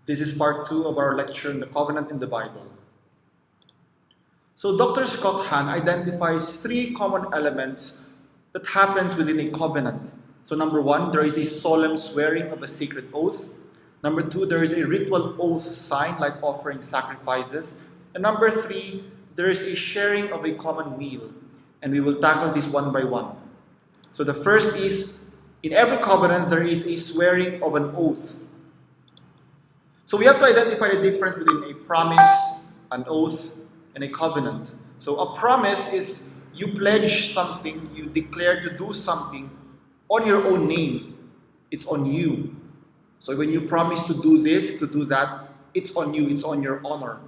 This is part 2 of our lecture on the covenant in the Bible. So Dr. Scott Hahn identifies 3 common elements that happens within a covenant. So number 1, there is a solemn swearing of a sacred oath. Number 2, there is a ritual oath sign like offering sacrifices. And number 3, there is a sharing of a common meal. And we will tackle this one by one. So the first is, in every covenant there is a swearing of an oath. So we have to identify the difference between a promise, an oath, and a covenant. So a promise is you pledge something, you declare to do something on your own name. It's on you. So when you promise to do this, to do that, it's on you, it's on your honor.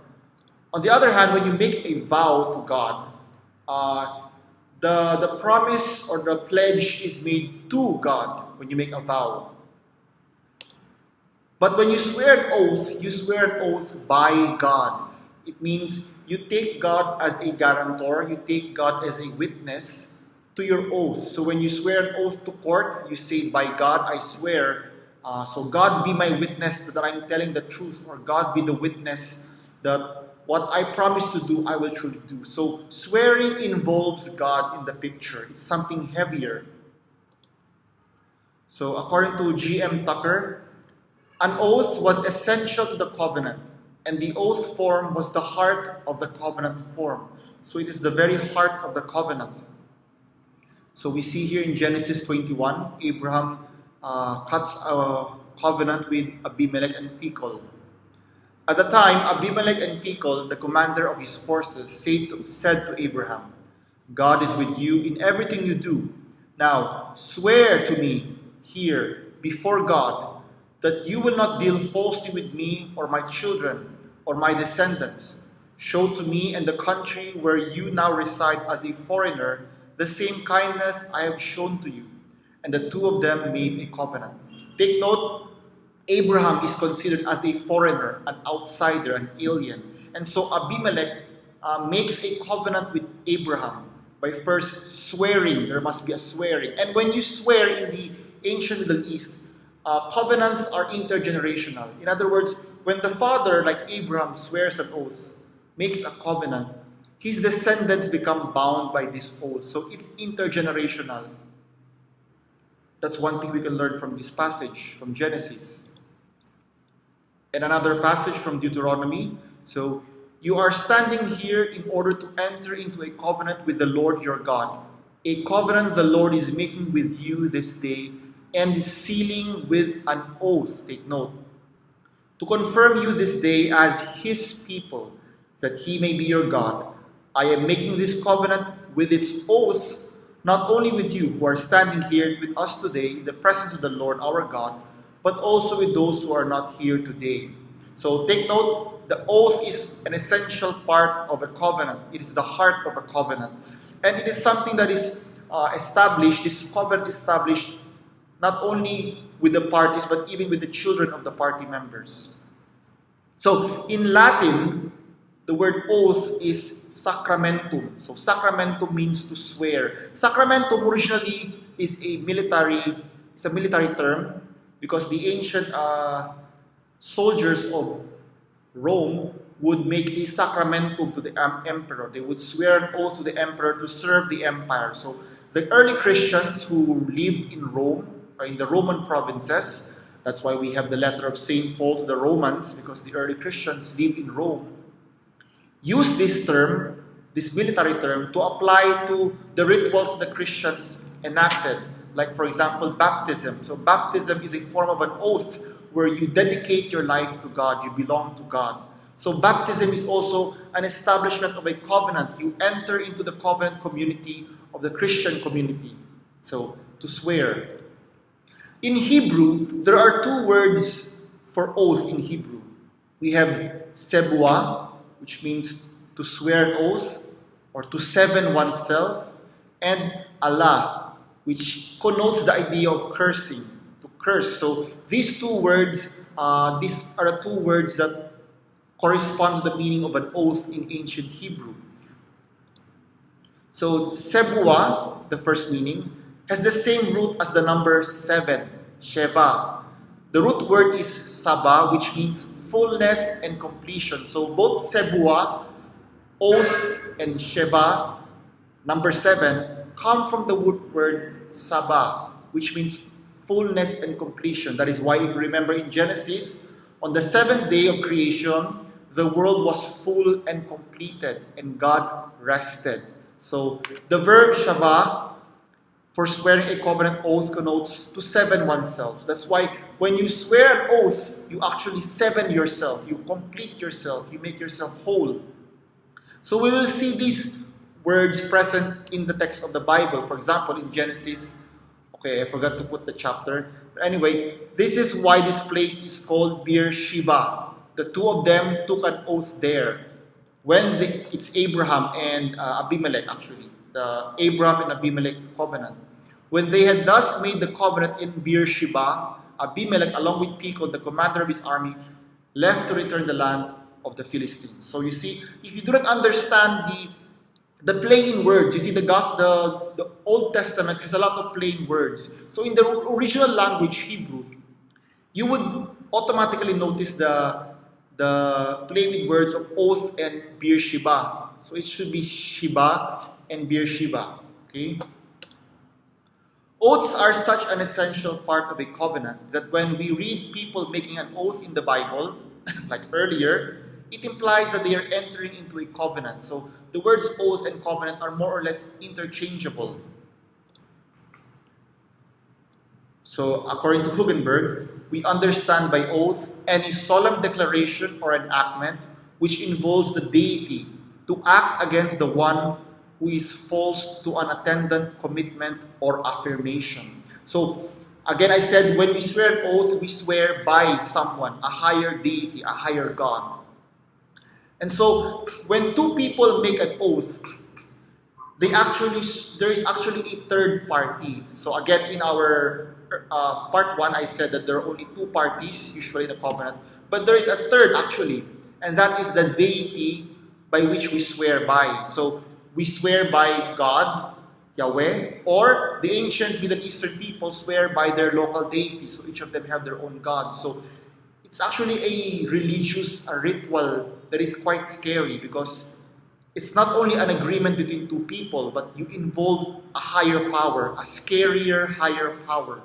On the other hand, when you make a vow to God, the promise or the pledge is made to God when you make a vow. But when you swear an oath by God. It means you take God as a guarantor, you take God as a witness to your oath. So when you swear an oath to court, you say, by God I swear, so God be my witness that I'm telling the truth, or God be the witness that what I promise to do, I will truly do. So swearing involves God in the picture. It's something heavier. So according to G.M. Tucker, an oath was essential to the covenant, and the oath form was the heart of the covenant form. So it is the very heart of the covenant. So we see here in Genesis 21, Abraham cuts a covenant with Abimelech and Phicol. At the time, Abimelech and Phicol, the commander of his forces, said to Abraham, God is with you in everything you do. Now, swear to me here before God that you will not deal falsely with me or my children or my descendants. Show to me and the country where you now reside as a foreigner the same kindness I have shown to you. And the two of them made a covenant. Take note, Abraham is considered as a foreigner, an outsider, an alien. And so Abimelech makes a covenant with Abraham by first swearing. There must be a swearing. And when you swear in the ancient Middle East, covenants are intergenerational. In other words, when the father, like Abraham, swears an oath, makes a covenant, his descendants become bound by this oath. So it's intergenerational. That's one thing we can learn from this passage, from Genesis. And another passage from Deuteronomy. So, you are standing here in order to enter into a covenant with the Lord your God. A covenant the Lord is making with you this day and sealing with an oath. Take note. To confirm you this day as his people, that he may be your God. I am making this covenant with its oath, not only with you who are standing here with us today in the presence of the Lord our God, but also with those who are not here today. So take note, the oath is an essential part of a covenant. It is the heart of a covenant. And it is something that is established, this covenant established not only with the parties, but even with the children of the party members. So in Latin, the word oath is sacramentum. So sacramentum means to swear. Sacramentum originally is a military term because the ancient soldiers of Rome would make a sacramentum to the emperor. They would swear an oath to the emperor to serve the empire. So the early Christians who lived in Rome, or in the Roman provinces, that's why we have the letter of St. Paul to the Romans, because the early Christians lived in Rome, use this term, this military term, to apply to the rituals the Christians enacted. Like, for example, baptism. So baptism is a form of an oath where you dedicate your life to God, you belong to God. So baptism is also an establishment of a covenant. You enter into the covenant community of the Christian community. So, to swear. In Hebrew, there are 2 words for oath in Hebrew. We have sebua, which means to swear an oath or to seven oneself, and Allah, which connotes the idea of cursing, to curse. So these 2 words, these are the 2 words that correspond to the meaning of an oath in ancient Hebrew. So sebua, the first meaning, has the same root as the number 7, Sheva. The root word is Saba, which means fullness and completion. So both Sebua, oath, and Sheba, number 7, come from the root word Saba, which means fullness and completion. That is why, if you remember in Genesis, on the 7th day of creation, the world was full and completed, and God rested. So the verb Shaba for swearing a covenant oath connotes to seven oneself. That's why when you swear an oath, you actually seven yourself, you complete yourself, you make yourself whole. So we will see these words present in the text of the Bible. For example, in Genesis, okay, I forgot to put the chapter. But anyway, this is why this place is called Beersheba. The two of them took an oath there. It's Abraham and Abimelech, actually. The Abraham and Abimelech covenant. When they had thus made the covenant in Beersheba, Abimelech, along with Phicol, the commander of his army, left to return the land of the Philistines. So you see, if you do not understand the plain words, you see the Old Testament has a lot of plain words. So in the original language, Hebrew, you would automatically notice the play with words of oath and Beersheba. So it should be Sheba and Beersheba. Okay? Oaths are such an essential part of a covenant that when we read people making an oath in the Bible, like earlier, it implies that they are entering into a covenant. So the words oath and covenant are more or less interchangeable. So according to Hugenberg, we understand by oath any solemn declaration or enactment which involves the deity to act against the one who is false to an attendant commitment or affirmation. So again, I said when we swear an oath, we swear by someone, a higher deity, a higher God. And so when two people make an oath, there is actually a third party. So again, in our part 1, I said that there are only two parties usually in a covenant, but there is a third actually, and that is the deity by which we swear by. So we swear by God, Yahweh, or the ancient Middle Eastern people swear by their local deities. So each of them have their own God. So it's actually a religious ritual that is quite scary because it's not only an agreement between two people, but you involve a higher power, a scarier higher power.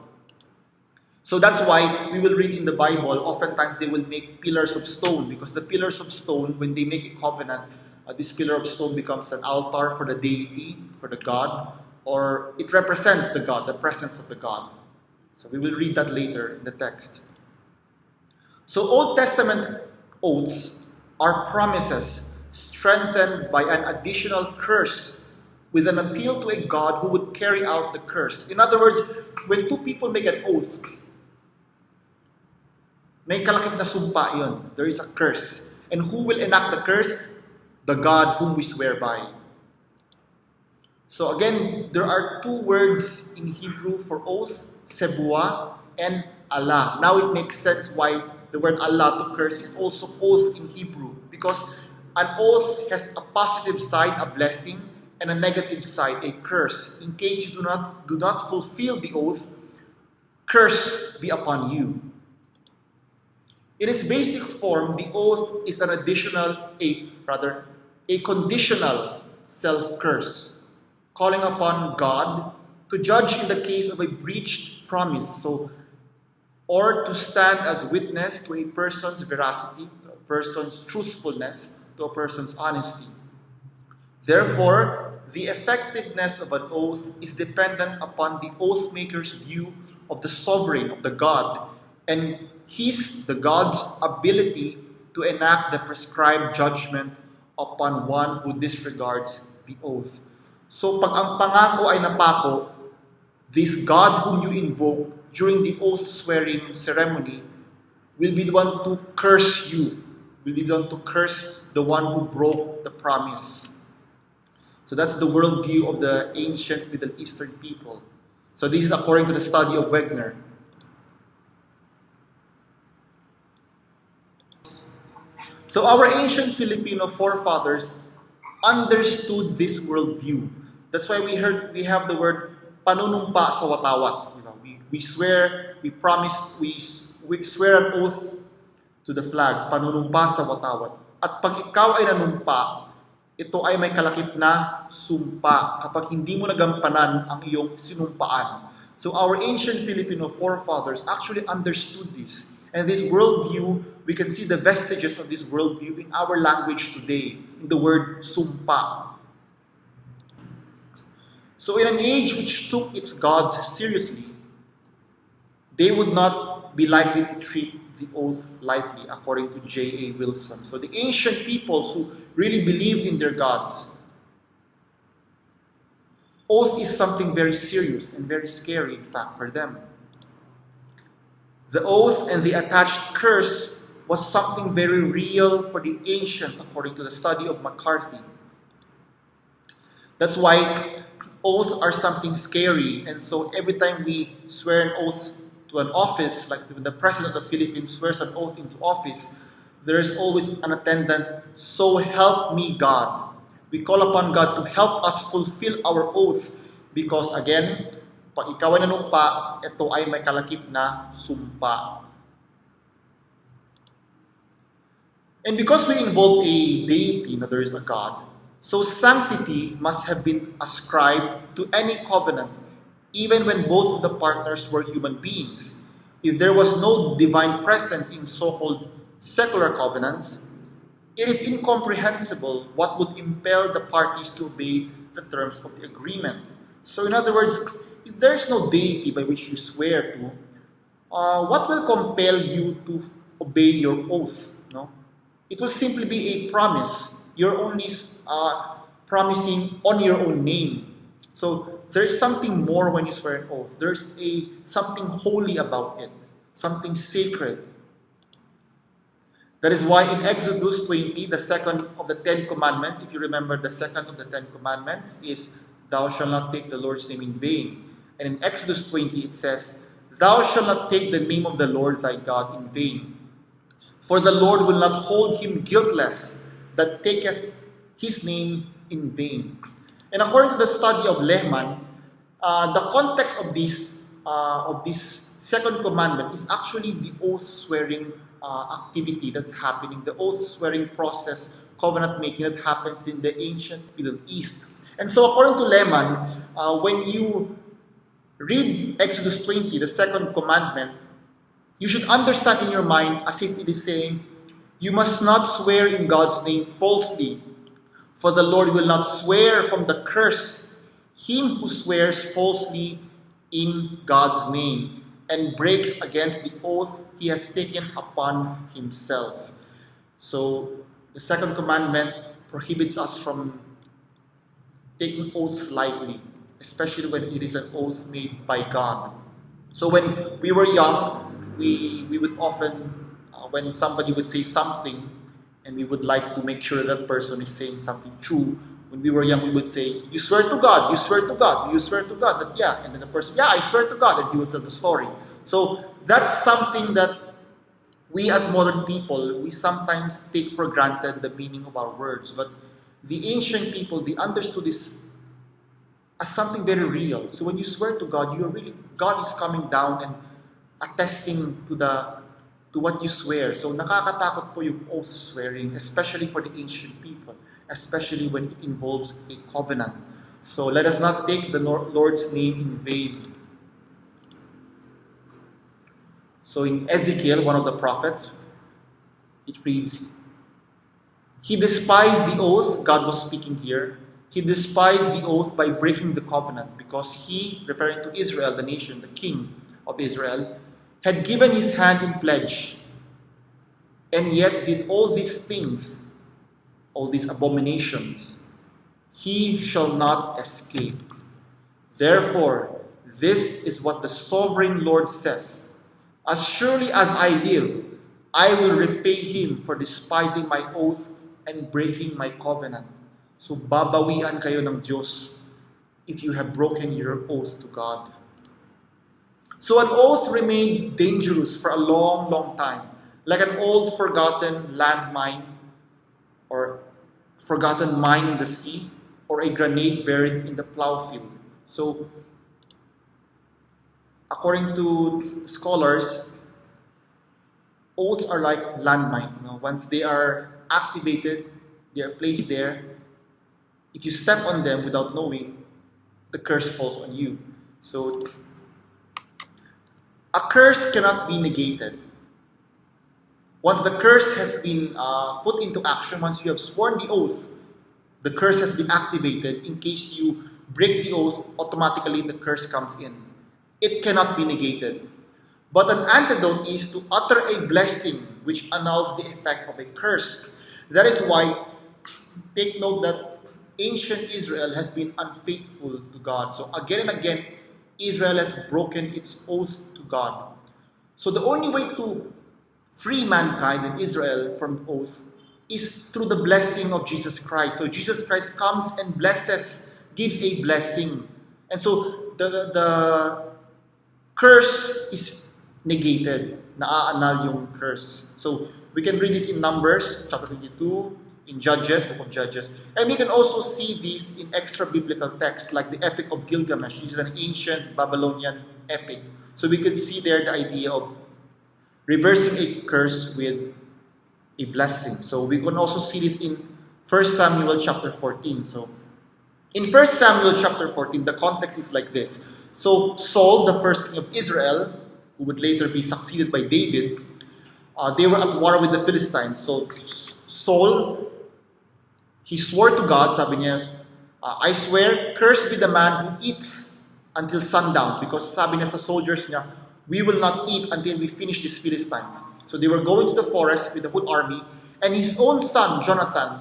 So that's why we will read in the Bible, oftentimes they will make pillars of stone, because the pillars of stone, when they make a covenant, this pillar of stone becomes an altar for the deity, for the God, or it represents the God, the presence of the God. So we will read that later in the text. So Old Testament oaths are promises strengthened by an additional curse with an appeal to a God who would carry out the curse. In other words, when two people make an oath, may kalakip na sumpa yun. There is a curse. And who will enact the curse? The God whom we swear by. So again, there are two words in Hebrew for oath, Sebua and Allah. Now it makes sense why the word Allah to curse is also oath in Hebrew. Because an oath has a positive side, a blessing, and a negative side, a curse. In case you do not fulfill the oath, curse be upon you. In its basic form, the oath is a conditional self-curse, calling upon God to judge in the case of a breached promise, or to stand as witness to a person's veracity, to a person's truthfulness, to a person's honesty. Therefore, the effectiveness of an oath is dependent upon the oath maker's view of the sovereign, of the God, and the God's ability to enact the prescribed judgment upon one who disregards the oath. So pag ang pangako ay napako, this God whom you invoke during the oath swearing ceremony will be the one to curse you, will be the one to curse the one who broke the promise. So that's the worldview of the ancient Middle Eastern people. So this is according to the study of Wegner. So our ancient Filipino forefathers understood this worldview. That's why we have the word panunumpa sa watawat. We swear, we promise, we swear an oath to the flag, panunumpa sa watawat. At pag ikaw ay nanumpa, ito ay may kalakip na sumpa kapag hindi mo nagampanan ang iyong sinumpaan. So our ancient Filipino forefathers actually understood this. And this worldview, we can see the vestiges of this worldview in our language today, in the word sumpa. So in an age which took its gods seriously, they would not be likely to treat the oath lightly, according to J.A. Wilson. So the ancient peoples who really believed in their gods, oath is something very serious and very scary, in fact, for them. The oath and the attached curse was something very real for the ancients, according to the study of McCarthy. That's why oaths are something scary, and so every time we swear an oath to an office, like when the President of the Philippines swears an oath into office, there is always an attendant, "So help me God." We call upon God to help us fulfill our oath because again, pag ikaw ay nanumpa, ito ay may kalakip na sumpa. And because we invoke a deity, na there is a God, so sanctity must have been ascribed to any covenant, even when both of the partners were human beings. If there was no divine presence in so-called secular covenants, it is incomprehensible what would impel the parties to obey the terms of the agreement. So in other words, if there is no deity by which you swear to, what will compel you to obey your oath? No? It will simply be a promise. You're only promising on your own name. So there's something more when you swear an oath. There's something holy about it, something sacred. That is why in Exodus 20, the second of the 10 commandments, if you remember, the second of the 10 commandments is, "Thou shalt not take the Lord's name in vain." And in Exodus 20, it says, "Thou shalt not take the name of the Lord thy God in vain. For the Lord will not hold him guiltless that taketh his name in vain." And according to the study of Lehman, the context of this second commandment is actually the oath-swearing activity that's happening, the oath-swearing process, covenant making that happens in the ancient Middle East. And so according to Lehman, when you read Exodus 20, the second commandment, you should understand in your mind as if it is saying, "You must not swear in God's name falsely, for the Lord will not swear from the curse him who swears falsely in God's name and breaks against the oath he has taken upon himself." So the second commandment prohibits us from taking oaths lightly, especially when it is an oath made by God. So when we were young, we would often, when somebody would say something, and we would like to make sure that person is saying something true, when we were young, we would say, "You swear to God, you swear to God, you swear to God that yeah," and then the person, "Yeah, I swear to God," and he would tell the story. So that's something that we as modern people, we sometimes take for granted the meaning of our words, but the ancient people, they understood this as something very real. So when you swear to God, God is coming down and attesting to what you swear. So nakakatakot po yung oath swearing, especially for the ancient people, especially when it involves a covenant. So let us not take the Lord's name in vain. So in Ezekiel, one of the prophets, it reads, "He despised the oath," God was speaking here, "he despised the oath by breaking the covenant, because he," referring to Israel, the nation, the king of Israel, "had given his hand in pledge, and yet did all these things," all these abominations, "he shall not escape. Therefore, this is what the sovereign Lord says, as surely as I live, I will repay him for despising my oath and breaking my covenant." So babawian kayo ng Diyos if you have broken your oath to God. So an oath remained dangerous for a long, long time, like an old forgotten landmine or forgotten mine in the sea or a grenade buried in the plow field. So according to scholars, oaths are like landmines. Once they are activated, they are placed there. If you step on them without knowing, the curse falls on you. So a curse cannot be negated. Once the curse has been put into action, once you have sworn the oath, the curse has been activated. In case you break the oath, automatically the curse comes in. It cannot be negated. But an antidote is to utter a blessing which annuls the effect of a curse. That is why, take note that ancient Israel has been unfaithful to God. So again and again, Israel has broken its oath to God. So the only way to free mankind and Israel from oath is through the blessing of Jesus Christ. So Jesus Christ comes and blesses, gives a blessing. And so the curse is negated. Naa-annul yung curse. So we can read this in Numbers chapter 22, in Judges, book of Judges. And we can also see this in extra biblical texts like the Epic of Gilgamesh. This is an ancient Babylonian epic. So we can see there the idea of reversing a curse with a blessing. So we can also see this in 1 Samuel chapter 14. So in 1 Samuel chapter 14, the context is like this. So Saul, the first king of Israel, who would later be succeeded by David, they were at war with the Philistines. So Saul, he swore to God, sabi niya, I swear, cursed be the man who eats until sundown. Because sabi niya sa soldiers niya, we will not eat until we finish these Philistines. So they were going to the forest with the whole army, and his own son, Jonathan,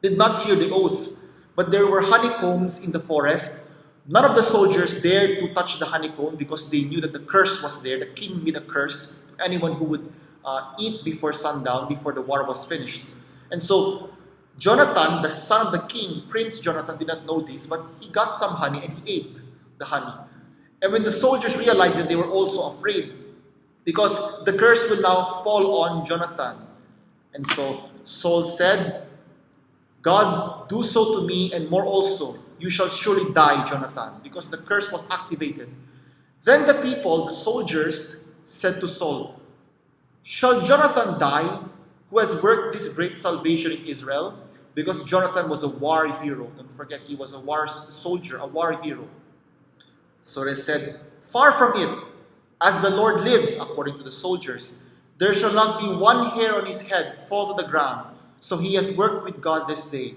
did not hear the oath. But there were honeycombs in the forest. None of the soldiers dared to touch the honeycomb because they knew that the curse was there. The king made a curse to anyone who would eat before sundown, before the war was finished. And so Jonathan, the son of the king, Prince Jonathan, did not know this, but he got some honey and he ate the honey. And when the soldiers realized it, they were also afraid because the curse will now fall on Jonathan. And so Saul said, God, do so to me and more also. You shall surely die, Jonathan, because the curse was activated. Then the people, the soldiers, said to Saul, shall Jonathan die, who has worked this great salvation in Israel? Because Jonathan was a war hero. Don't forget, he was a war soldier, a war hero. So they said, far from it, as the Lord lives, according to the soldiers, there shall not be one hair on his head fall to the ground. So he has worked with God this day.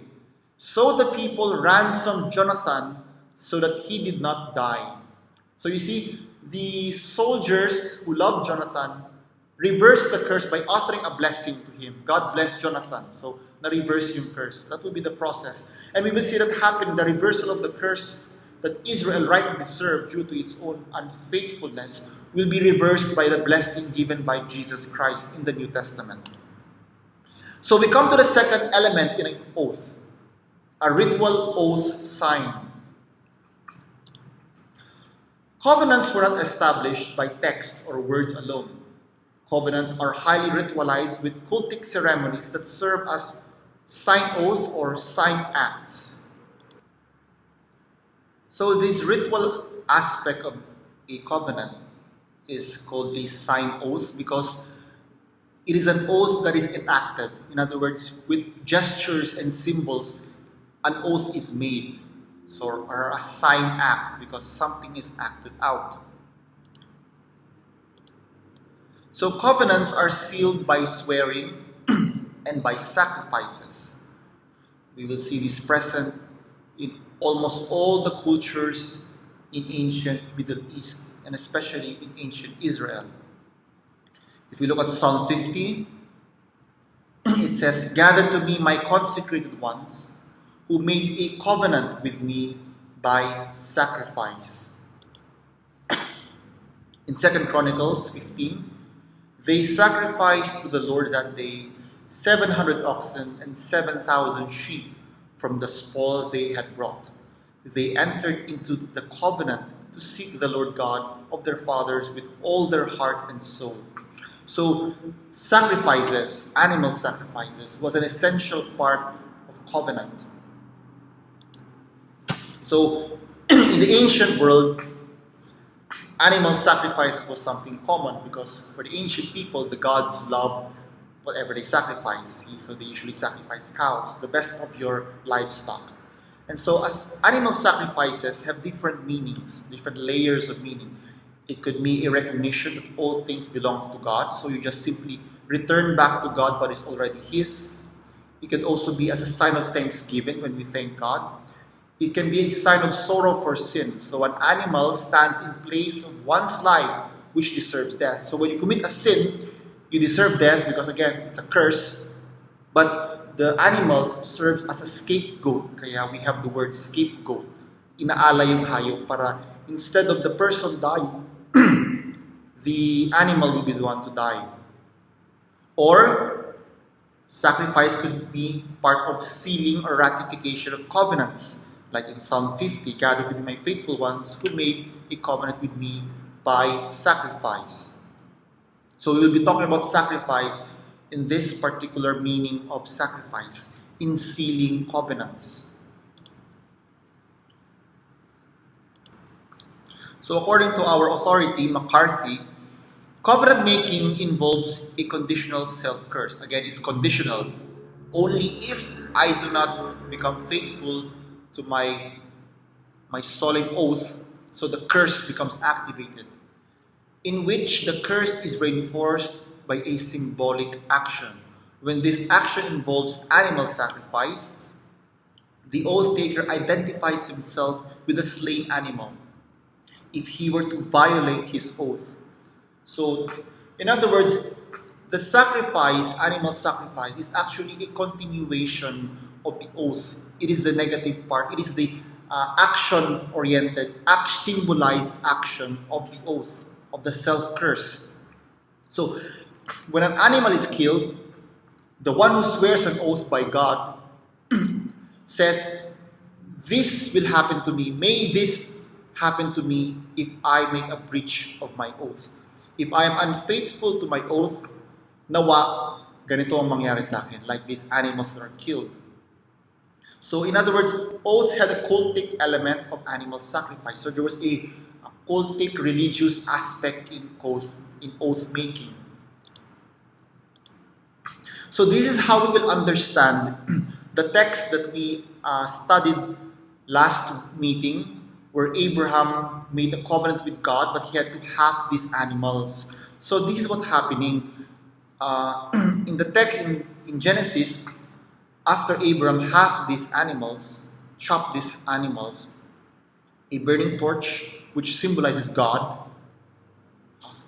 So the people ransomed Jonathan so that he did not die. So you see, the soldiers who loved Jonathan reversed the curse by uttering a blessing to him. God bless Jonathan. So na-reverse yung curse. That will be the process. And we will see that happening, the reversal of the curse that Israel rightly deserved due to its own unfaithfulness will be reversed by the blessing given by Jesus Christ in the New Testament. So we come to the second element in an oath, a ritual oath sign. Covenants were not established by text or words alone. Covenants are highly ritualized with cultic ceremonies that serve as sign oaths or sign acts. So this ritual aspect of a covenant is called a sign oath because it is an oath that is enacted. In other words, with gestures and symbols, an oath is made. So, or a sign act because something is acted out. So covenants are sealed by swearing and by sacrifices. We will see this present in almost all the cultures in ancient Middle East and especially in ancient Israel. If we look at Psalm 50, it says, gather to me my consecrated ones who made a covenant with me by sacrifice. In 2 Chronicles 15, they sacrificed to the Lord that day 700 oxen and 7,000 sheep from the spoil they had brought. They entered into the covenant to seek the Lord God of their fathers with all their heart and soul. So sacrifices, animal sacrifices, was an essential part of covenant. So in the ancient world, animal sacrifices was something common because for the ancient people, the gods loved whatever they sacrifice. So they usually sacrifice cows, the best of your livestock. And so as animal sacrifices have different meanings, different layers of meaning. It could be a recognition that all things belong to God, so you just simply return back to God what is already His. It can also be as a sign of thanksgiving when we thank God. It can be a sign of sorrow for sin. So an animal stands in place of one's life which deserves death. So when you commit a sin, you deserve death because again, it's a curse. But the animal serves as a scapegoat. Kaya we have the word scapegoat. Inaala yung hayop para instead of the person dying, the animal will be the one to die. Or sacrifice could be part of sealing or ratification of covenants. Like in Psalm 50, gather with my faithful ones who made a covenant with me by sacrifice. So we will be talking about sacrifice in this particular meaning of sacrifice, in sealing covenants. So according to our authority, McCarthy, covenant making involves a conditional self-curse. Again, it's conditional. Only if I do not become faithful to my solemn oath, so the curse becomes activated, in which the curse is reinforced by a symbolic action. When this action involves animal sacrifice, the oath taker identifies himself with the slain animal if he were to violate his oath. So, in other words, the sacrifice, animal sacrifice, is actually a continuation of the oath. It is the negative part. It is the action-oriented, symbolized action of the oath, of the self-curse. So, when an animal is killed, the one who swears an oath by God says, this will happen to me. May this happen to me if I make a breach of my oath. If I am unfaithful to my oath, nawa, ganito ang mangyari sa akin, like these animals that are killed. So in other words, oaths had a cultic element of animal sacrifice. So there was a cultic religious aspect in oath making. So this is how we will understand the text that we studied last meeting, where Abraham made a covenant with God, but he had to have these animals. So this is what's happening in the text in Genesis. After Abraham halved these animals, chopped these animals, a burning torch, which symbolizes God,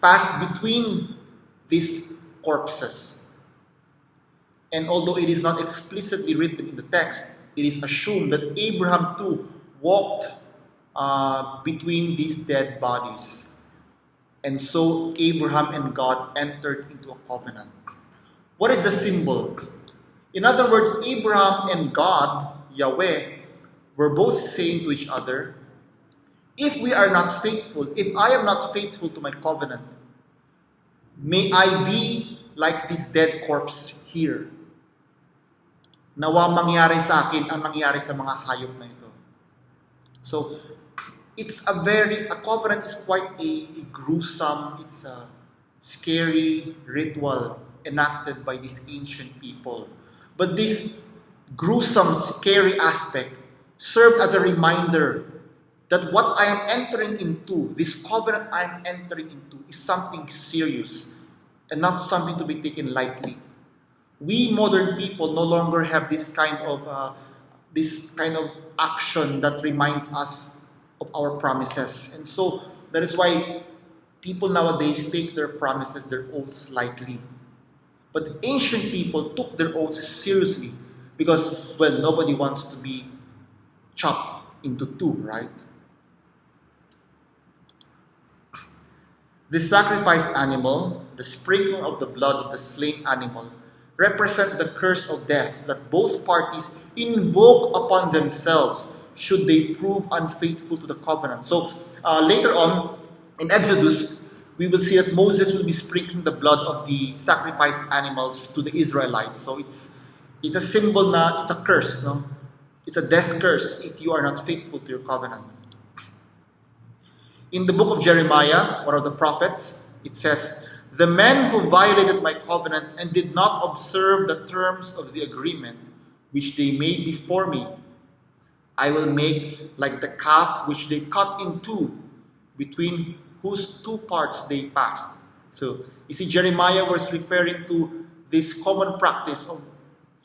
passed between these corpses. And although it is not explicitly written in the text, it is assumed that Abraham too walked between these dead bodies. And so Abraham and God entered into a covenant. What is the symbol? In other words, Abraham and God, Yahweh, were both saying to each other, if we are not faithful, if I am not faithful to my covenant, may I be like this dead corpse here. Nawa mangyari sa akin ang nangyari sa mga hayop na ito. So, a covenant is quite a gruesome, it's a scary ritual enacted by these ancient people. But this gruesome, scary aspect served as a reminder that what I am entering into, this covenant I am entering into, is something serious and not something to be taken lightly. We modern people no longer have this kind of action that reminds us of our promises. And so that is why people nowadays take their promises, their oaths lightly. But the ancient people took their oaths seriously because, well, nobody wants to be chopped into two, right? The sacrificed animal, the sprinkling of the blood of the slain animal, represents the curse of death that both parties invoke upon themselves should they prove unfaithful to the covenant. So later on in Exodus, we will see that Moses will be sprinkling the blood of the sacrificed animals to the Israelites. So it's a symbol it's a curse, no? It's a death curse if you are not faithful to your covenant. In the book of Jeremiah, one of the prophets, it says, "The men who violated my covenant and did not observe the terms of the agreement which they made before me, I will make like the calf which they cut in two, between whose two parts they passed." So, you see, Jeremiah was referring to this common practice of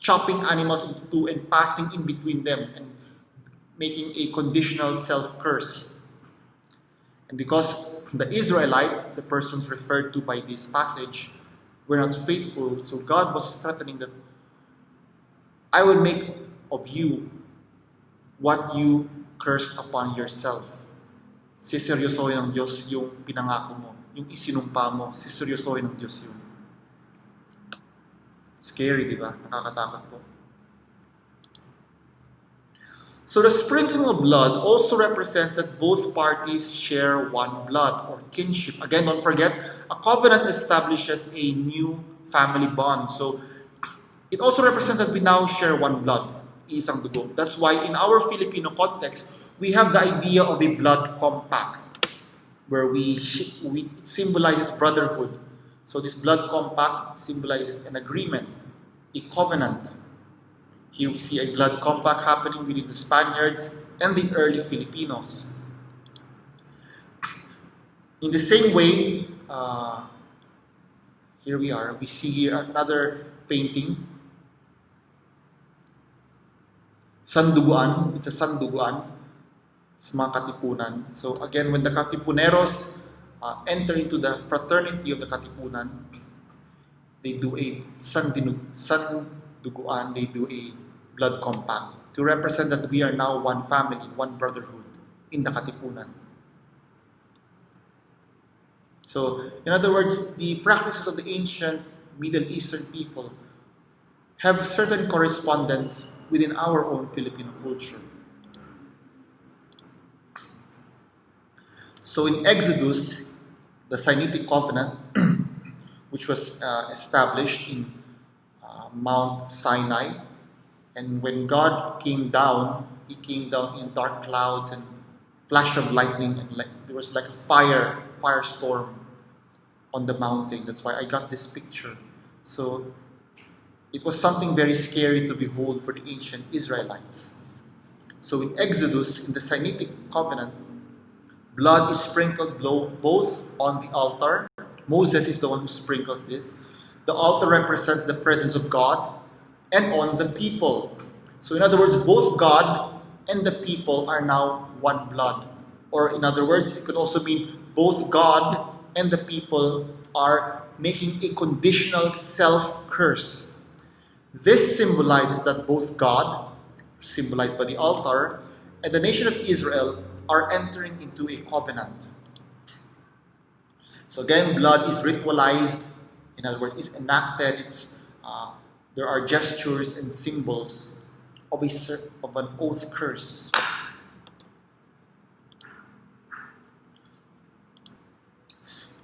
chopping animals into two and passing in between them and making a conditional self-curse. And because the Israelites, the persons referred to by this passage, were not faithful, so God was threatening that, "I will make of you what you cursed upon yourself." Siseryosohin ng Diyos yung pinangako mo, yung isinumpa mo, siseryosohin ng Diyos yun. Scary, di ba? Nakakatakot po. So the sprinkling of blood also represents that both parties share one blood or kinship. Again, don't forget, a covenant establishes a new family bond. So it also represents that we now share one blood. Isang dugo. That's why in our Filipino context, we have the idea of a blood compact, where it symbolizes brotherhood. So this blood compact symbolizes an agreement, a covenant. Here we see a blood compact happening within the Spaniards and the early Filipinos. In the same way, here we are. We see here another painting. Sanduguan. It's a sanduguan sa mga katipunan. So again, when the katipuneros enter into the fraternity of the katipunan, they do a sanduguan, they do a blood compact to represent that we are now one family, one brotherhood in the katipunan. So, in other words, the practices of the ancient Middle Eastern people have certain correspondence within our own Filipino culture. So in Exodus, the Sinaitic covenant, which was established in Mount Sinai, and when God came down, He came down in dark clouds and flash of lightning, and there was like a firestorm on the mountain. That's why I got this picture. So it was something very scary to behold for the ancient Israelites. So in Exodus, in the Sinaitic covenant, blood is sprinkled both on the altar. Moses is the one who sprinkles this. The altar represents the presence of God, and on the people. So in other words, both God and the people are now one blood. Or in other words, it could also mean both God and the people are making a conditional self-curse. This symbolizes that both God, symbolized by the altar, and the nation of Israel are entering into a covenant. So again, blood is ritualized. In other words, it's enacted. There are gestures and symbols of an oath curse.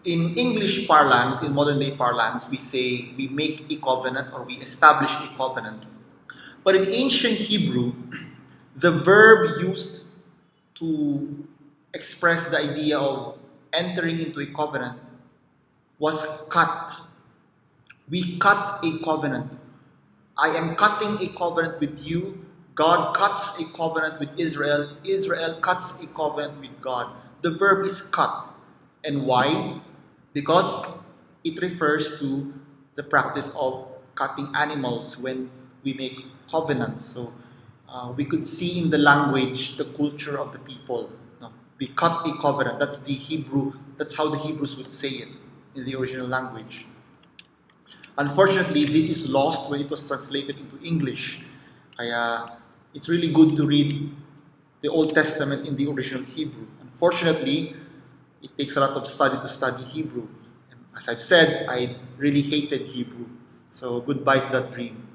In English parlance, in modern day parlance, we say we make a covenant or we establish a covenant. But in ancient Hebrew, the verb used to express the idea of entering into a covenant was cut. We cut a covenant. I am cutting a covenant with you. God cuts a covenant with Israel. Israel cuts a covenant with God. The verb is cut. And why? Because it refers to the practice of cutting animals when we make covenants. So we could see in the language the culture of the people. No? We cut a covenant. That's the Hebrew. That's how the Hebrews would say it in the original language. Unfortunately, this is lost when it was translated into English. It's really good to read the Old Testament in the original Hebrew. Unfortunately, it takes a lot of study to study Hebrew. And as I've said, I really hated Hebrew. So goodbye to that dream.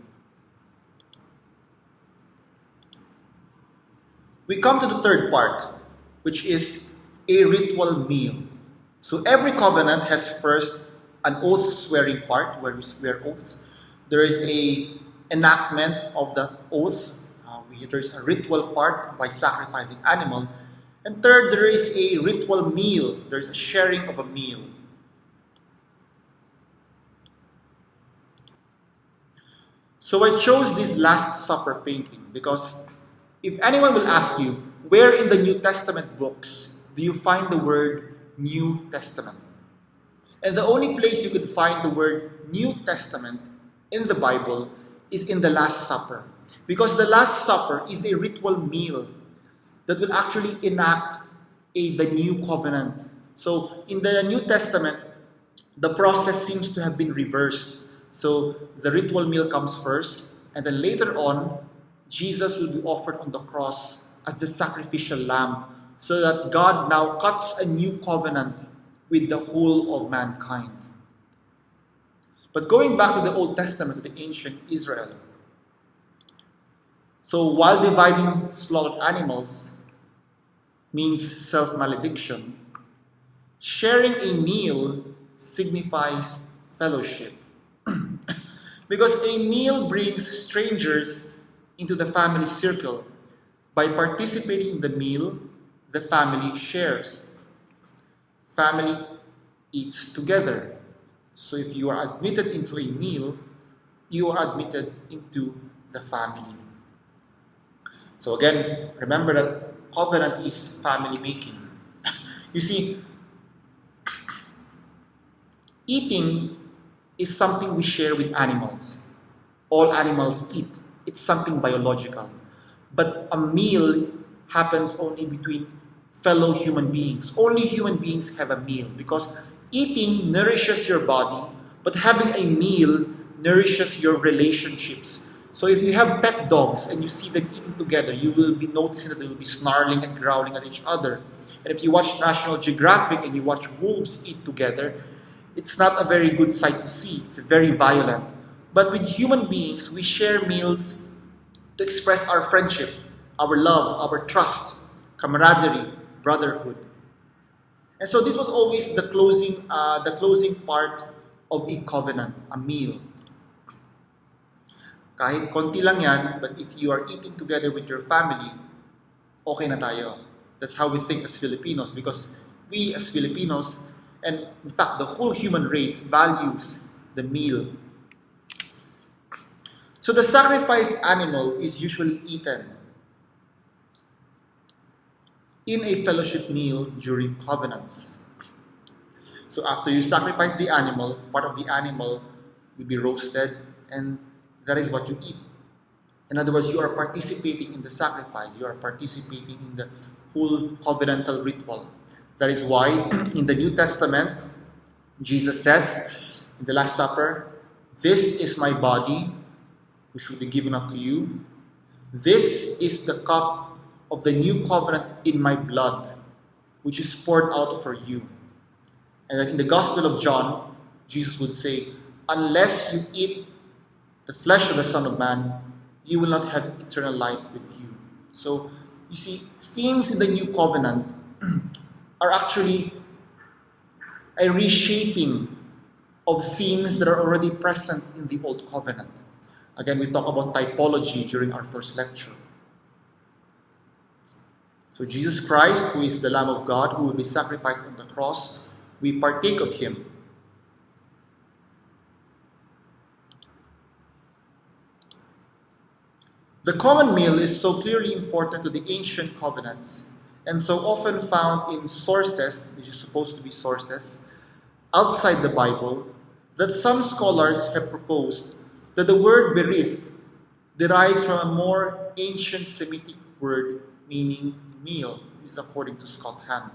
We come to the third part, which is a ritual meal. So every covenant has first an oath-swearing part, where we swear oaths. There is a enactment of the oath. There's a ritual part by sacrificing animal. And third, there is a ritual meal. There's a sharing of a meal. So I chose this Last Supper painting because if anyone will ask you, where in the New Testament books do you find the word New Testament? And the only place you could find the word New Testament in the Bible is in the Last Supper. Because the Last Supper is a ritual meal that will actually enact the new covenant. So in the New Testament, the process seems to have been reversed. So the ritual meal comes first, and then later on, Jesus will be offered on the cross as the sacrificial lamb, so that God now cuts a new covenant with the whole of mankind. But going back to the Old Testament, to the ancient Israel, so while dividing slaughtered animals means self-malediction, sharing a meal signifies fellowship. Because a meal brings strangers into the family circle. By participating in the meal, the family shares. Family eats together. So if you are admitted into a meal, you are admitted into the family. So again, remember that covenant is family making. You see, eating is something we share with animals. All animals eat. It's something biological. But a meal happens only between fellow human beings. Only human beings have a meal because eating nourishes your body, but having a meal nourishes your relationships. So if you have pet dogs and you see them eating together, you will be noticing that they will be snarling and growling at each other. And if you watch National Geographic and you watch wolves eat together, it's not a very good sight to see. It's very violent. But with human beings, we share meals to express our friendship, our love, our trust, camaraderie, brotherhood. And so this was always the closing part of a covenant, a meal. Kahit konti lang yan, but if you are eating together with your family, okay na tayo. That's how we think as Filipinos, because we as Filipinos, and in fact the whole human race, values the meal. So the sacrificed animal is usually eaten in a fellowship meal during covenants. So after you sacrifice the animal, part of the animal will be roasted, and that is what you eat. In other words, you are participating in the sacrifice. You are participating in the whole covenantal ritual. That is why in the New Testament, Jesus says in the Last Supper, "This is my body, which will be given up to you. This is the cup of the new covenant in my blood, which is poured out for you." And then in the Gospel of John, Jesus would say, "Unless you eat the flesh of the Son of Man, you will not have eternal life with you." So, you see, themes in the new covenant are actually a reshaping of themes that are already present in the old covenant. Again, we talk about typology during our first lecture. So Jesus Christ, who is the Lamb of God, who will be sacrificed on the cross, we partake of Him. The common meal is so clearly important to the ancient covenants and so often found in sources, which is supposed to be sources, outside the Bible, that some scholars have proposed that the word berith derives from a more ancient Semitic word meaning meal. This is according to Scott Hahn.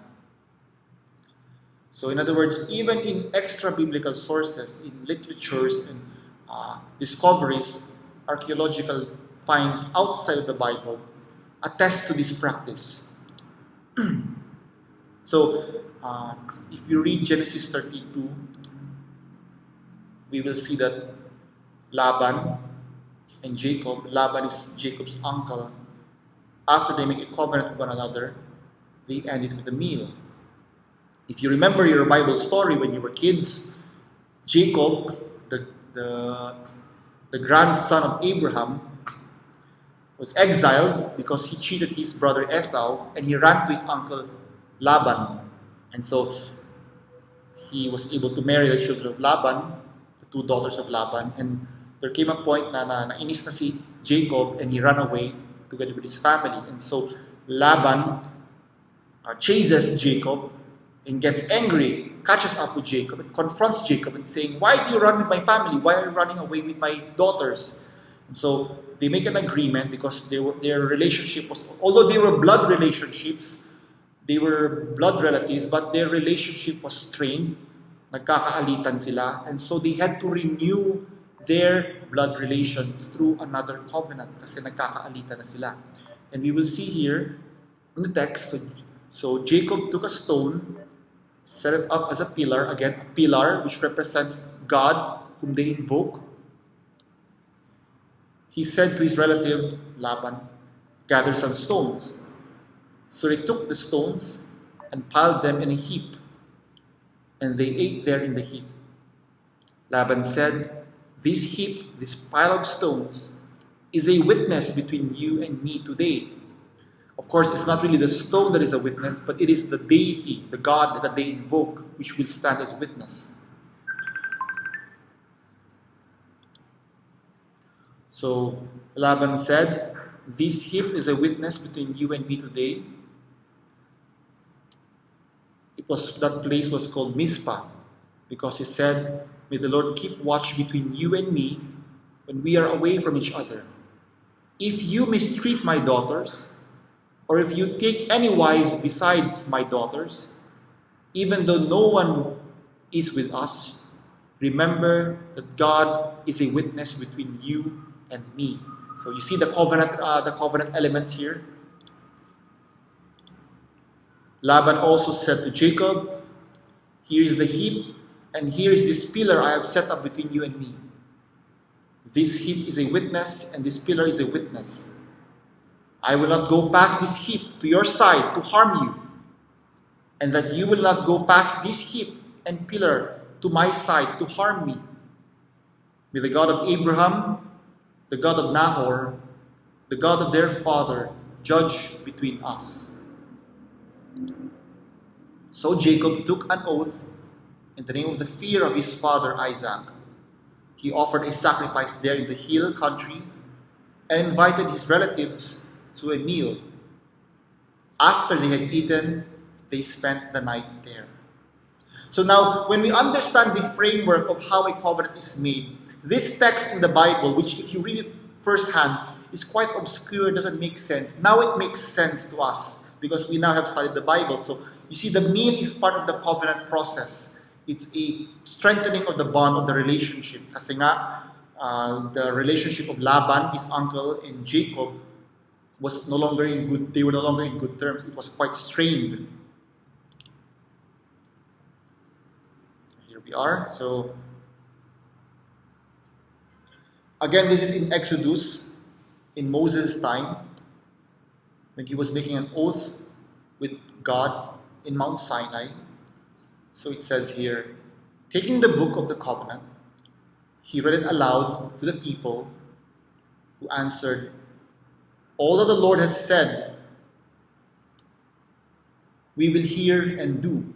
So in other words, even in extra-biblical sources, in literatures and discoveries, archaeological finds outside of the Bible attest to this practice. So, if you read Genesis 32, we will see that Laban and Jacob, Laban is Jacob's uncle, after they make a covenant with one another, they end it with a meal. If you remember your Bible story when you were kids, Jacob, the grandson of Abraham, was exiled because he cheated his brother Esau, and he ran to his uncle Laban. And so he was able to marry the children of Laban, the two daughters of Laban, and there came a point na nainis na si Jacob and he ran away together with his family. And so Laban chases Jacob and gets angry, catches up with Jacob and confronts Jacob and saying, "Why do you run with my family? Why are you running away with my daughters?" And so they make an agreement because their relationship was, although they were blood relationships, they were blood relatives, but their relationship was strained. Nagkakaalitan sila. And so they had to renew their blood relation through another covenant kasi nagkakaalitan na sila. And we will see here in the text, so Jacob took a stone, set it up as a pillar, again, a pillar which represents God whom they invoke. He said to his relative Laban, "Gather some stones." So they took the stones and piled them in a heap, and they ate there in the heap. Laban said, "This heap, this pile of stones, is a witness between you and me today." Of course, it's not really the stone that is a witness, but it is the deity, the God that they invoke, which will stand as witness. So Laban said, "This heap is a witness between you and me today." That place was called Mizpah, because he said, "May the Lord keep watch between you and me when we are away from each other. If you mistreat my daughters, or if you take any wives besides my daughters, even though no one is with us, remember that God is a witness between you and me." So you see the covenant elements here. Laban also said to Jacob, "Here is the heap, and here is this pillar I have set up between you and me. This heap is a witness, and this pillar is a witness. I will not go past this heap to your side to harm you, and that you will not go past this heap and pillar to my side to harm me. May the God of Abraham, the God of Nahor, the God of their father, judge between us." So Jacob took an oath in the name of the fear of his father Isaac. He offered a sacrifice there in the hill country and invited his relatives to a meal. After they had eaten, they spent the night there. So now, when we understand the framework of how a covenant is made, this text in the Bible, which if you read it firsthand, is quite obscure, doesn't make sense. Now it makes sense to us because we now have studied the Bible. So you see, the meal is part of the covenant process. It's a strengthening of the bond of the relationship. Kasi nga, the relationship of Laban, his uncle, and Jacob was no longer in good. They were no longer in good terms. It was quite strained. Here we are. So again, this is in Exodus, in Moses' time, when he was making an oath with God in Mount Sinai. So it says here, taking the book of the covenant, he read it aloud to the people, who answered, "All that the Lord has said, we will hear and do."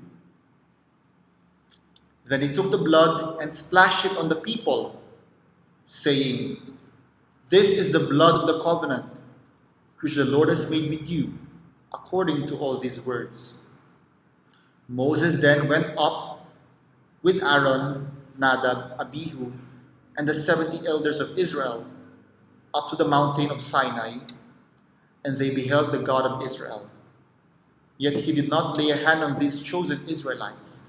Then he took the blood and splashed it on the people, saying, "This is the blood of the covenant, which the Lord has made with you, according to all these words." Moses then went up with Aaron, Nadab, Abihu, and the 70 elders of Israel up to the mountain of Sinai, and they beheld the God of Israel. Yet he did not lay a hand on these chosen Israelites.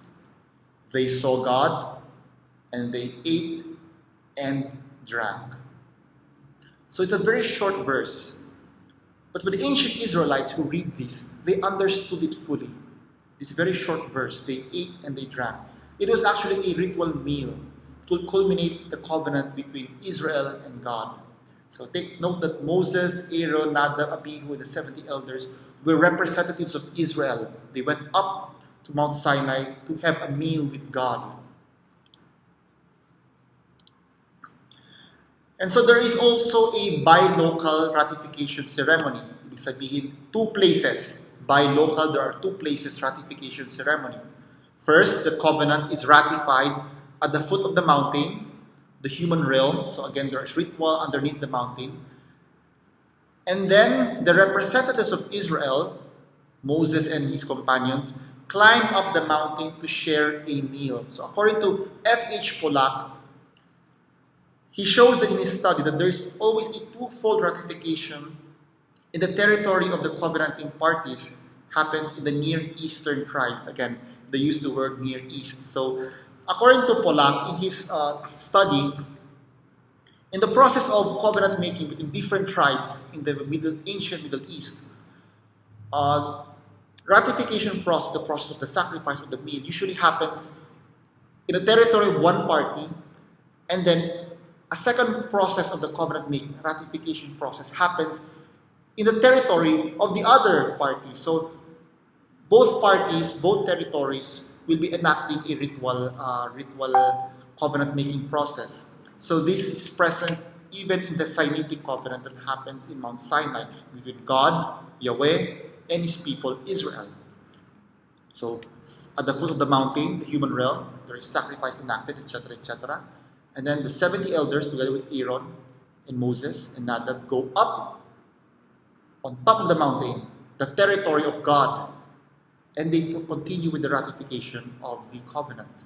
They saw God, and they ate and drank. So it's a very short verse. But for the ancient Israelites who read this, they understood it fully. This very short verse, they ate and they drank. It was actually a ritual meal to culminate the covenant between Israel and God. So take note that Moses, Aaron, Nadab, Abihu, and the 70 elders were representatives of Israel. They went up to Mount Sinai to have a meal with God. And so there is also a bi-local ratification ceremony. Ibig sabihin, two places. Bi-local, there are two places ratification ceremony. First, the covenant is ratified at the foot of the mountain, the human realm. So again, there's ritual underneath the mountain. And then the representatives of Israel, Moses and his companions, climb up the mountain to share a meal. So according to F.H. Polak, he shows that in his study that there's always a twofold ratification in the territory of the covenanting parties happens in the Near Eastern tribes. Again, they use the word Near East. So according to Polak, in his study, in the process of covenant making between different tribes in the ancient Middle East, ratification process, the process of the sacrifice of the meal, usually happens in the territory of one party, and then a second process of the covenant making, ratification process, happens in the territory of the other party. So both parties, both territories will be enacting a ritual covenant making process. So this is present even in the Sinaitic covenant that happens in Mount Sinai between God, Yahweh, and his people, Israel. So at the foot of the mountain, the human realm, there is sacrifice enacted, etc., etc. And then the 70 elders, together with Aaron and Moses and Nadab, go up on top of the mountain, the territory of God, and they continue with the ratification of the covenant.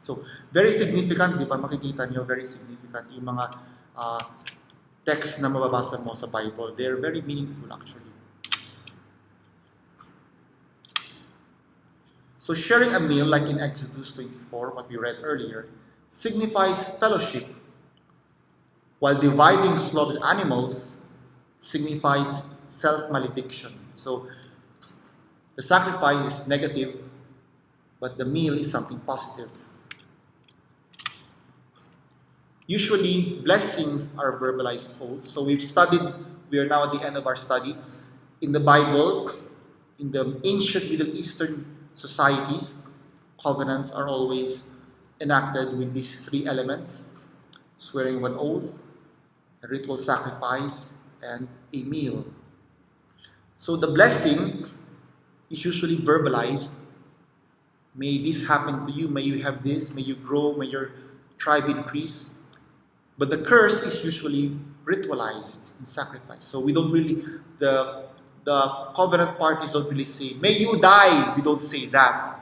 So, very significant, di ba? Makikita niyo, very significant yung mga text na mababasa mo sa Bible. They are very meaningful, actually. So, sharing a meal, like in Exodus 24, what we read earlier, signifies fellowship, while dividing slaughtered animals signifies self-malediction. So, the sacrifice is negative, but the meal is something positive. Usually, blessings are verbalized oaths. So we are now at the end of our study. In the Bible, in the ancient Middle Eastern societies, covenants are always enacted with these three elements: swearing of an oath, a ritual sacrifice, and a meal. So the blessing is usually verbalized. May this happen to you, may you have this, may you grow, may your tribe increase. But the curse is usually ritualized in sacrifice. So we don't really, the covenant parties don't really say, may you die. We don't say that.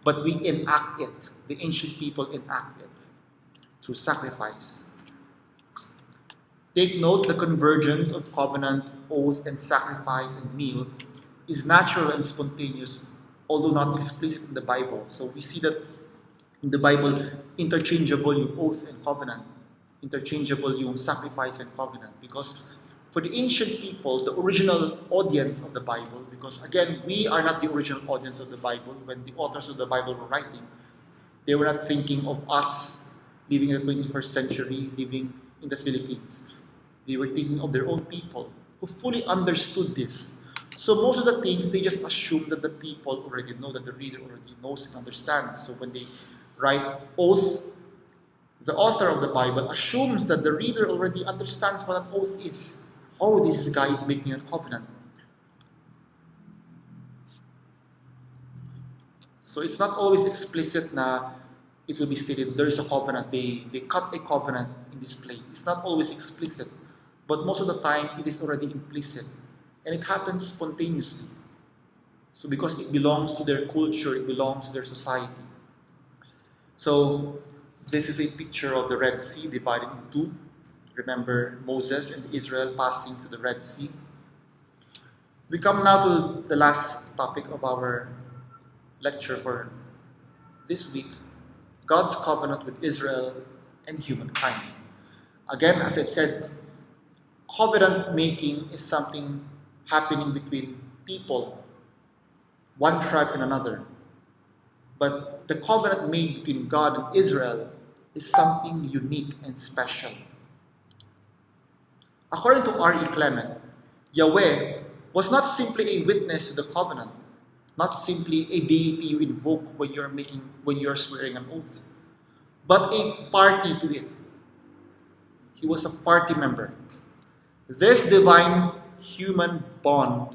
But we enact it. The ancient people enact it through sacrifice. Take note, the convergence of covenant, oath, and sacrifice and meal is natural and spontaneous, although not explicit in the Bible. So we see that in the Bible, interchangeable yung oath and covenant, interchangeable yung sacrifice and covenant. Because for the ancient people, the original audience of the Bible, because again, we are not the original audience of the Bible. When the authors of the Bible were writing, they were not thinking of us living in the 21st century, living in the Philippines. They were thinking of their own people who fully understood this. So most of the things, they just assume that the people already know, that the reader already knows and understands. So when they write oath, the author of the Bible assumes that the reader already understands what an oath is. Oh, this guy is making a covenant. So it's not always explicit na it will be stated, there is a covenant, they cut a covenant in this place. It's not always explicit, but most of the time it is already implicit. And it happens spontaneously. So because it belongs to their culture, it belongs to their society. So this is a picture of the Red Sea divided in two. Remember Moses and Israel passing through the Red Sea. We come now to the last topic of our lecture for this week, God's covenant with Israel and humankind. Again, as I've said, covenant making is something happening between people, one tribe and another. But the covenant made between God and Israel is something unique and special. According to R.E. Clement, Yahweh was not simply a witness to the covenant, not simply a deity you invoke when you're swearing an oath, but a party to it. He was a party member. This divine human bond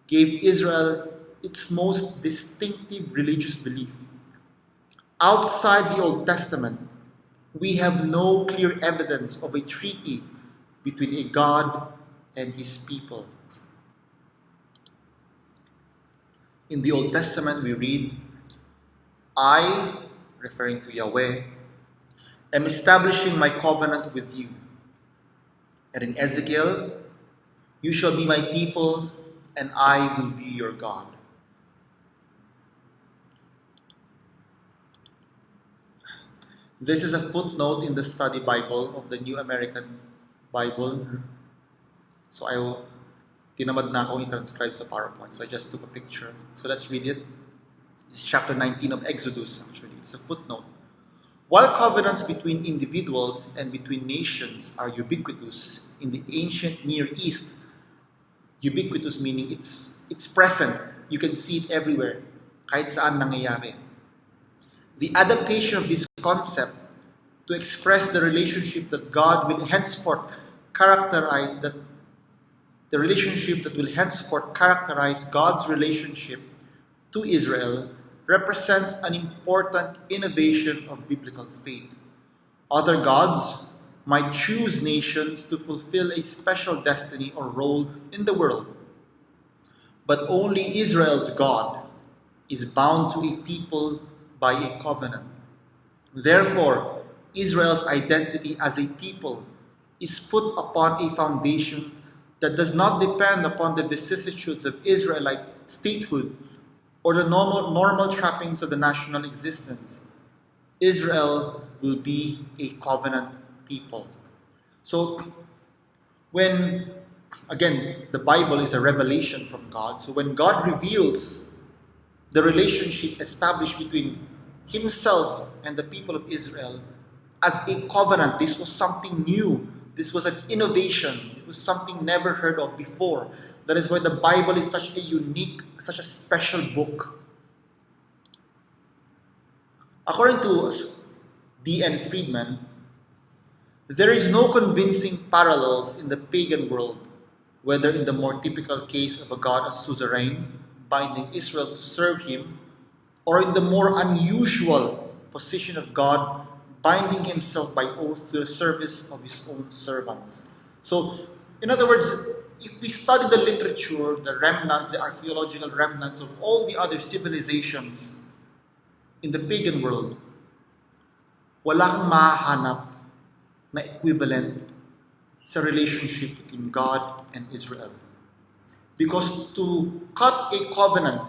gave Israel its most distinctive religious belief. Outside the Old Testament, we have no clear evidence of a treaty between a God and his people. In the Old Testament, we read, I, referring to Yahweh, am establishing my covenant with you. And in Ezekiel, you shall be my people, and I will be your God. This is a footnote in the study Bible of the New American Bible. So tinamad na akong i-transcribe sa PowerPoint. So I just took a picture. So let's read it. It's chapter 19 of Exodus, actually. It's a footnote. While covenants between individuals and between nations are ubiquitous in the ancient Near East, ubiquitous meaning it's present. You can see it everywhere. Kahit saan nangyayari. The adaptation of this concept to express the relationship that God will henceforth characterize, that the relationship that will henceforth characterize God's relationship to Israel represents an important innovation of biblical faith. Other gods might choose nations to fulfill a special destiny or role in the world, but only Israel's God is bound to a people by a covenant. Therefore, Israel's identity as a people is put upon a foundation that does not depend upon the vicissitudes of Israelite statehood or the normal trappings of the national existence. Israel will be a covenant people. So, again, the Bible is a revelation from God. So when God reveals the relationship established between himself and the people of Israel as a covenant, this was something new. This was an innovation. It was something never heard of before. That is why the Bible is such a unique, such a special book. According to D.N. Friedman, there is no convincing parallels in the pagan world, whether in the more typical case of a god as suzerain, binding Israel to serve him, or in the more unusual position of God, binding himself by oath to the service of his own servants. So, in other words, if we study the literature, the remnants, the archaeological remnants of all the other civilizations in the pagan world, wala kang mahahanap na equivalent sa relationship between God and Israel. Because to cut a covenant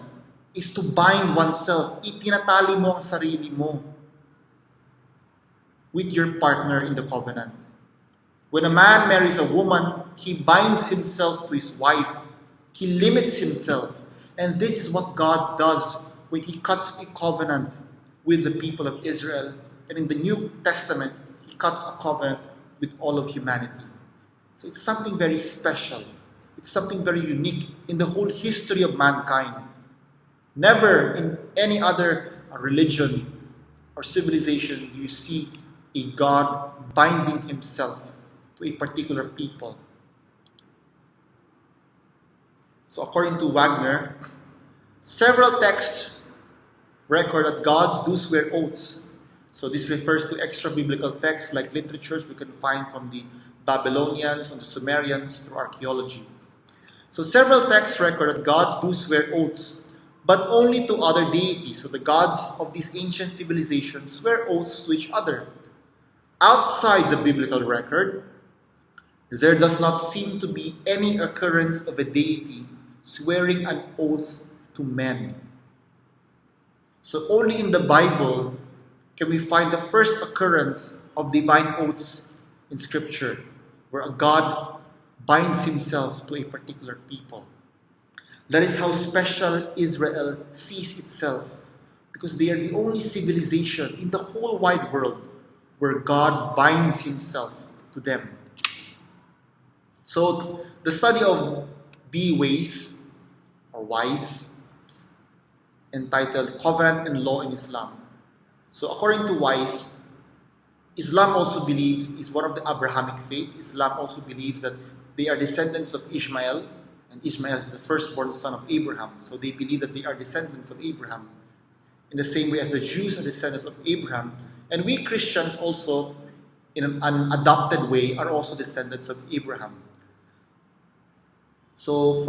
is to bind oneself. Itinatali mo ang sarili mo with your partner in the covenant. When a man marries a woman, he binds himself to his wife. He limits himself. And this is what God does when he cuts a covenant with the people of Israel. And in the New Testament, he cuts a covenant with all of humanity. So it's something very special. It's something very unique in the whole history of mankind. Never in any other religion or civilization do you see a God binding himself to a particular people. So according to Wagner, several texts record that gods do swear oaths. So this refers to extra-biblical texts like literatures we can find from the Babylonians, from the Sumerians, through archaeology. So several texts record that gods do swear oaths, but only to other deities. So the gods of these ancient civilizations swear oaths to each other. Outside the biblical record, there does not seem to be any occurrence of a deity swearing an oath to men. So only in the Bible can we find the first occurrence of divine oaths in Scripture, where a God binds himself to a particular people. That is how special Israel sees itself, because they are the only civilization in the whole wide world where God binds himself to them. So the study of B. Weiss, or Weiss, entitled Covenant and Law in Islam. So according to Weiss, Islam also believes, is one of the Abrahamic faith. Islam also believes that they are descendants of Ishmael, and Ishmael is the firstborn son of Abraham. So they believe that they are descendants of Abraham, in the same way as the Jews are descendants of Abraham. And we Christians also, in an adopted way, are also descendants of Abraham. So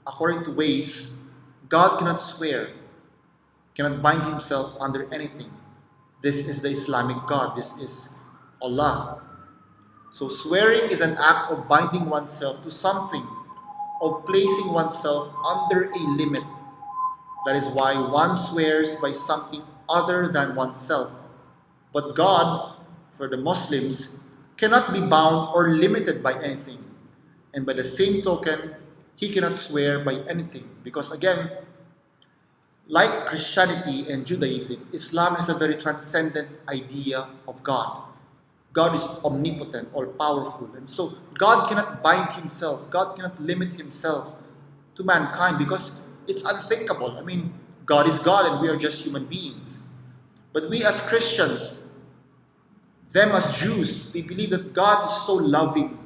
according to ways, God cannot swear, cannot bind himself under anything. This is the Islamic God. This is Allah. So swearing is an act of binding oneself to something, of placing oneself under a limit. That is why one swears by something other than oneself. But God, for the Muslims, cannot be bound or limited by anything. And by the same token, he cannot swear by anything. Because again, like Christianity and Judaism, Islam has a very transcendent idea of God. God is omnipotent, all-powerful. And so God cannot bind himself, God cannot limit himself to mankind because it's unthinkable. I mean, God is God and we are just human beings. But we as Christians, them as Jews, they believe that God is so loving.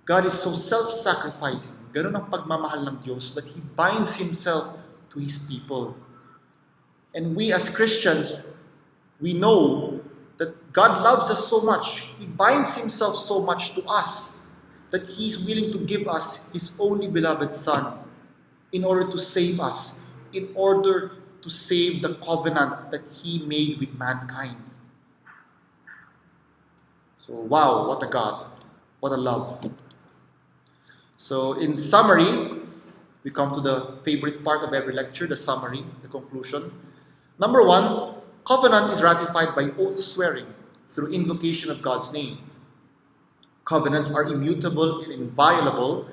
God is so self-sacrificing. Ganun ang pagmamahal ng Diyos that He binds Himself to His people. And we as Christians, we know that God loves us so much. He binds Himself so much to us that He is willing to give us His only beloved Son in order to save us, in order to save the covenant that He made with mankind. So, wow, what a God. What a love. So, in summary, we come to the favorite part of every lecture, the summary, the conclusion. Number one, covenant is ratified by oath swearing through invocation of God's name. Covenants are immutable and inviolable.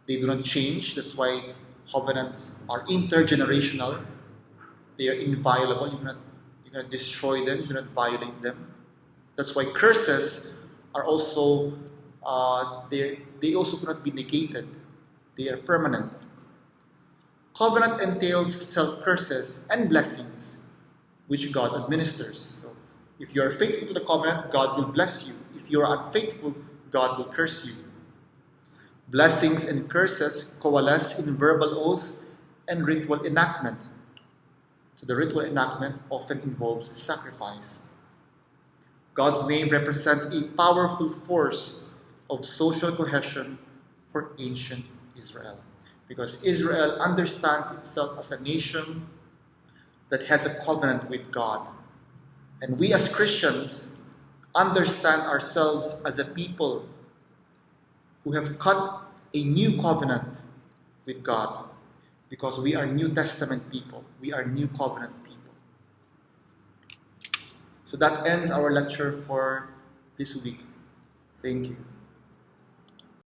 They do not change. That's why covenants are intergenerational. They are inviolable. You cannot destroy them. You cannot violate them. That's why curses are also, they also cannot be negated. They are permanent. Covenant entails self-curses and blessings, which God administers. So, if you are faithful to the covenant, God will bless you. If you are unfaithful, God will curse you. Blessings and curses coalesce in verbal oath and ritual enactment. So the ritual enactment often involves sacrifice. God's name represents a powerful force of social cohesion for ancient Israel. Because Israel understands itself as a nation that has a covenant with God. And we as Christians understand ourselves as a people who have cut a new covenant with God. Because we are New Testament people. We are New Covenant people. So that ends our lecture for this week. Thank you.